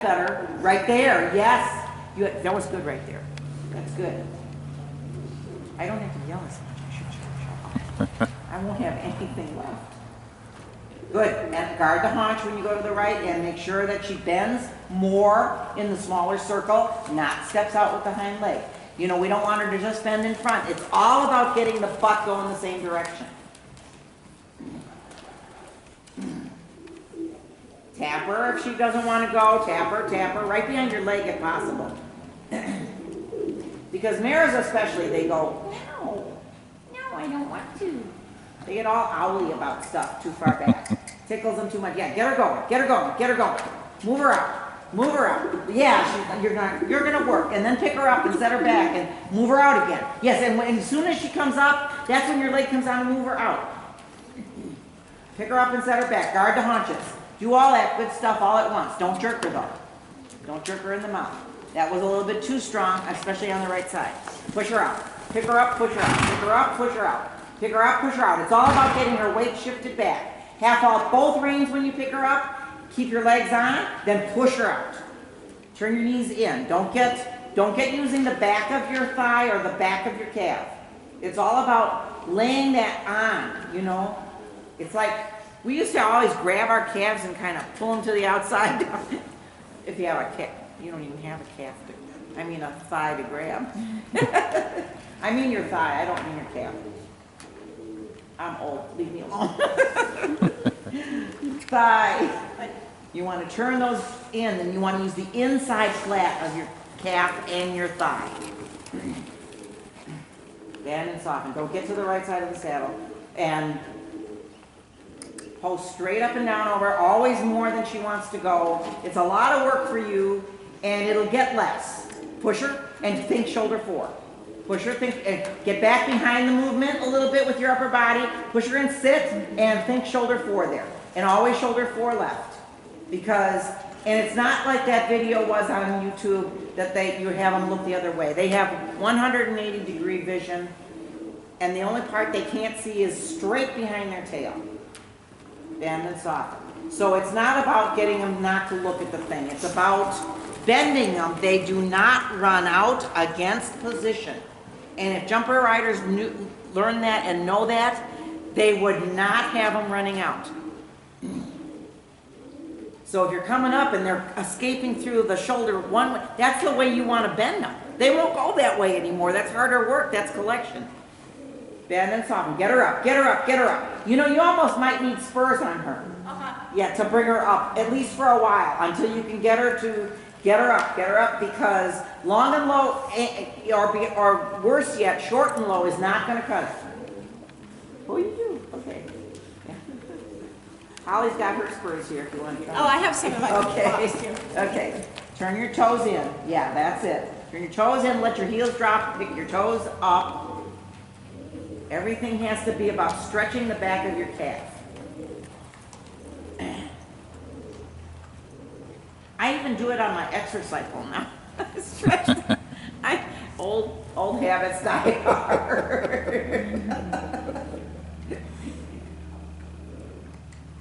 Better. Right there. Yes. That was good right there. That's good. I don't have to yell as much. I should shut up. I won't have anything left. Good. And guard the haunch when you go to the right and make sure that she bends more in the smaller circle, not steps out with the hind leg. You know, we don't want her to just bend in front. It's all about getting the butt going the same direction. Tap her if she doesn't want to go. Tap her right behind your leg if possible. Because mares especially, they go, no, I don't want to. They get all owly about stuff too far back. Tickles them too much. Yeah, get her going. Move her out. Yeah, you're gonna work. And then pick her up and set her back and move her out again. Yes, and as soon as she comes up, that's when your leg comes on and move her out. Pick her up and set her back. Guard the haunches. Do all that good stuff all at once. Don't jerk her though. Don't jerk her in the mouth. That was a little bit too strong, especially on the right side. Push her out. Pick her up, push her out. Pick her up, push her out. Pick her up, push her out. It's all about getting her weight shifted back. Half off both reins when you pick her up. Keep your legs on, then push her out. Turn your knees in. Don't get using the back of your thigh or the back of your calf. It's all about laying that on, you know. It's like, we used to always grab our calves and kind of pull them to the outside. If you have a calf, you don't even have a calf to, I mean a thigh to grab. I mean your thigh, I don't mean your calf. I'm old, leave me alone. Thigh. You want to turn those in, and you want to use the inside flat of your calf and your thigh. Bend and soften. Don't get to the right side of the saddle. And post straight up and down over, always more than she wants to go. It's a lot of work for you, and it'll get less. Push her and think shoulder four. Push her, think, and get back behind the movement a little bit with your upper body. Push her and sit, and think shoulder four there. And always shoulder four left. Because, and it's not like that video was on YouTube that you have them look the other way. They have 180-degree vision, and the only part they can't see is straight behind their tail. Bend and soften. So it's not about getting them not to look at the thing. It's about bending them. They do not run out against position. And if jumper riders learn that and know that, they would not have them running out. So if you're coming up and they're escaping through the shoulder one way, that's the way you want to bend them. They won't go that way anymore. That's harder work. That's collection. Bend and soften. Get her up. You know, you almost might need spurs on her. Yeah, to bring her up, at least for a while, until you can get her up, because long and low, or worse yet, short and low is not going to cut it. Oh, you do? Okay. Yeah. Holly's got her spurs here if you want to try. Oh, I have some of my Okay. Turn your toes in. Yeah, that's it. Turn your toes in, let your heels drop, pick your toes up. Everything has to be about stretching the back of your calf. I even do it on my exercycle now. Stretch. Old habits die hard.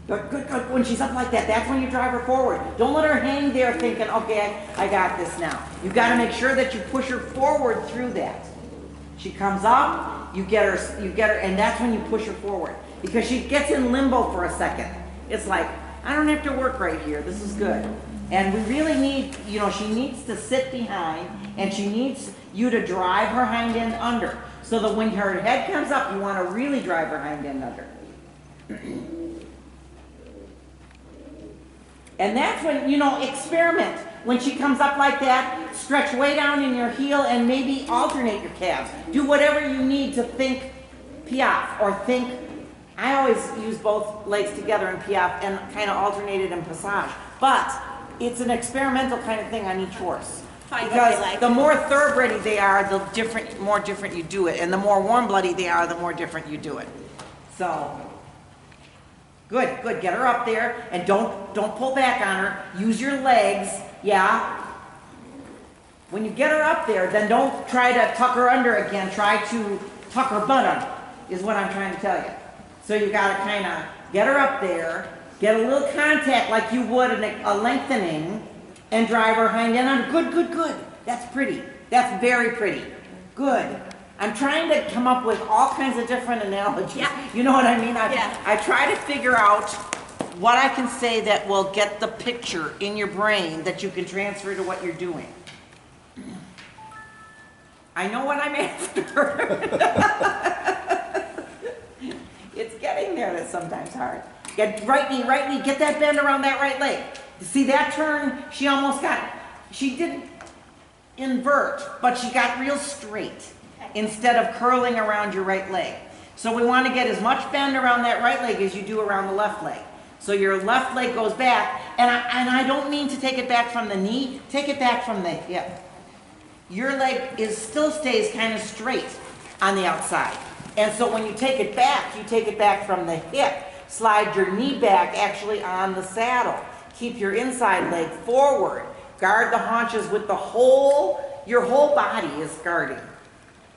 Good. When she's up like that, that's when you drive her forward. Don't let her hang there thinking, okay, I got this now. You've got to make sure that you push her forward through that. She comes up, you get her, and that's when you push her forward. Because she gets in limbo for a second. It's like, I don't have to work right here. This is good. And we really need, you know, she needs to sit behind, and she needs you to drive her hind end under. So that when her head comes up, you want to really drive her hind end under. And that's when, you know, experiment. When she comes up like that, stretch way down in your heel and maybe alternate your calves. Do whatever you need to think piaffe or think. I always use both legs together in piaffe and kind of alternate it in passage. But it's an experimental kind of thing on each horse. Because the more thoroughbred they are, the more different you do it. And the more warm-blooded they are, the more different you do it. So, good. Get her up there, and don't pull back on her. Use your legs, yeah. When you get her up there, then don't try to tuck her under again. Try to tuck her butt under, is what I'm trying to tell you. So you got to kind of get her up there, get a little contact like you would a lengthening, And drive her hind end on. Good, good, good. That's pretty. That's very pretty. Good. I'm trying to come up with all kinds of different analogies. Yeah. You know what I mean? Yeah. I try to figure out what I can say that will get the picture in your brain that you can transfer to what you're doing. I know what I'm after. It's getting there. That's sometimes hard. Get right knee, get that bend around that right leg. See that turn? She almost got, she didn't invert, but she got real straight instead of curling around your right leg. So we want to get as much bend around that right leg as you do around the left leg. So your left leg goes back, and I don't mean to take it back from the knee, take it back from the hip. Your leg still stays kind of straight on the outside. And so when you take it back from the hip. Slide your knee back actually on the saddle. Keep your inside leg forward. Guard the haunches with your whole body is guarding.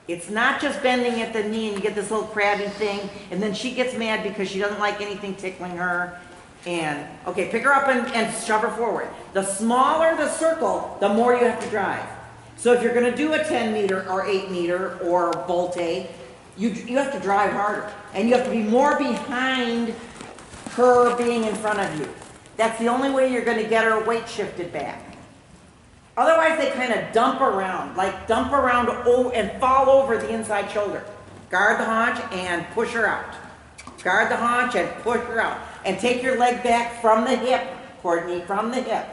It's not just bending at the knee and you get this little crabby thing, and then she gets mad because she doesn't like anything tickling her. And, okay, pick her up and shove her forward. The smaller the circle, the more you have to drive. So if you're gonna do a 10 meter or 8 meter or volte, you have to drive harder. And you have to be more behind her being in front of you. That's the only way you're gonna get her weight shifted back. Otherwise they kind of dump around and fall over the inside shoulder. Guard the haunch and push her out. Guard the haunch and push her out. And take your leg back from the hip, Courtney, from the hip.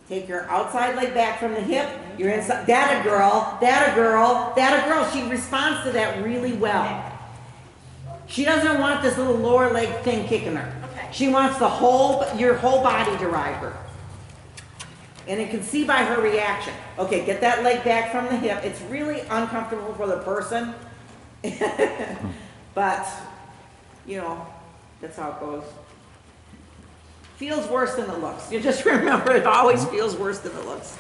Take your outside leg back from the hip. You're inside. That a girl, that a girl, that a girl. She responds to that really well. She doesn't want this little lower leg thing kicking her. Okay. She wants your whole body to ride her. And you can see by her reaction. Okay, get that leg back from the hip. It's really uncomfortable for the person. But, you know, that's how it goes. Feels worse than it looks. You just remember it always feels worse than it looks.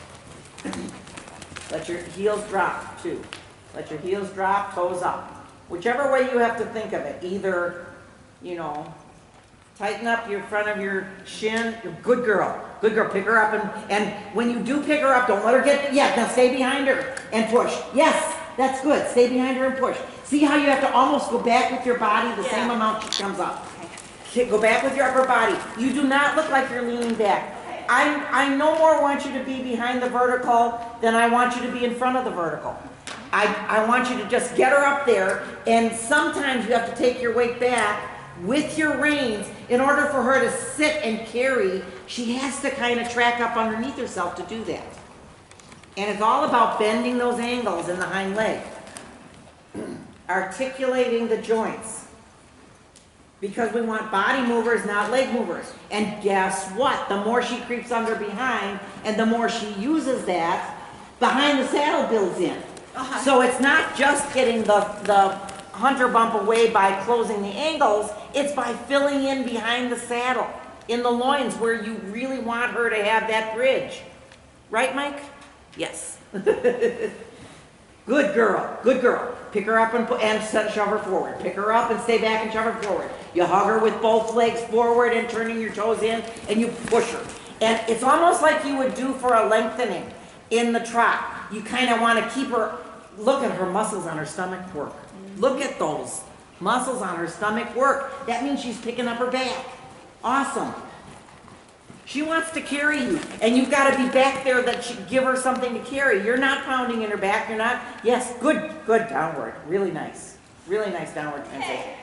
Let your heels drop too. Let your heels drop, toes up. Whichever way you have to think of it. Either, you know, tighten up your front of your shin. Good girl. Good girl. Pick her up and when you do pick her up, don't let her get, now stay behind her and push. Yes, that's good. Stay behind her and push. See how you have to almost go back with your body the same amount she comes up. Go back with your upper body. You do not look like you're leaning back. I no more want you to be behind the vertical than I want you to be in front of the vertical. I want you to just get her up there, and sometimes you have to take your weight back with your reins in order for her to sit and carry. She has to kind of track up underneath herself to do that. And it's all about bending those angles in the hind leg. Articulating the joints. Because we want body movers, not leg movers. And guess what? The more she creeps under behind, and the more she uses that, behind the saddle builds in. So it's not just getting the hunter bump away by closing the angles, it's by filling in behind the saddle, in the loins where you really want her to have that bridge. Right, Mike? Yes. Good girl, good girl. Pick her up and shove her forward. Pick her up and stay back and shove her forward. You hug her with both legs forward and turning your toes in, and you push her. And it's almost like you would do for a lengthening in the trot. You kind of want to keep her, look at her muscles on her stomach work. Look at those muscles on her stomach work. That means she's picking up her back. Awesome. She wants to carry you, and you've got to be back there that you give her something to carry. You're not pounding in her back. You're not. Yes, good, downward. Really nice downward transition.